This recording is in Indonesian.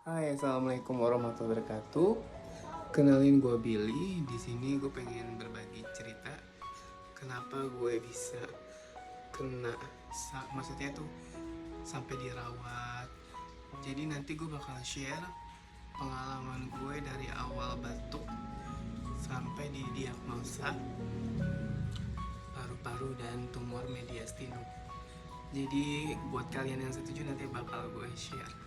Hai, assalamualaikum warahmatullahi wabarakatuh. Kenalin gue Billy. Di sini gue pengen berbagi cerita kenapa gue bisa kena, maksudnya tuh sampai dirawat. Jadi nanti gue bakal share pengalaman gue dari awal batuk sampai di diagnosa paru-paru dan tumor mediastinum. Jadi buat kalian yang setuju nanti bakal gue share.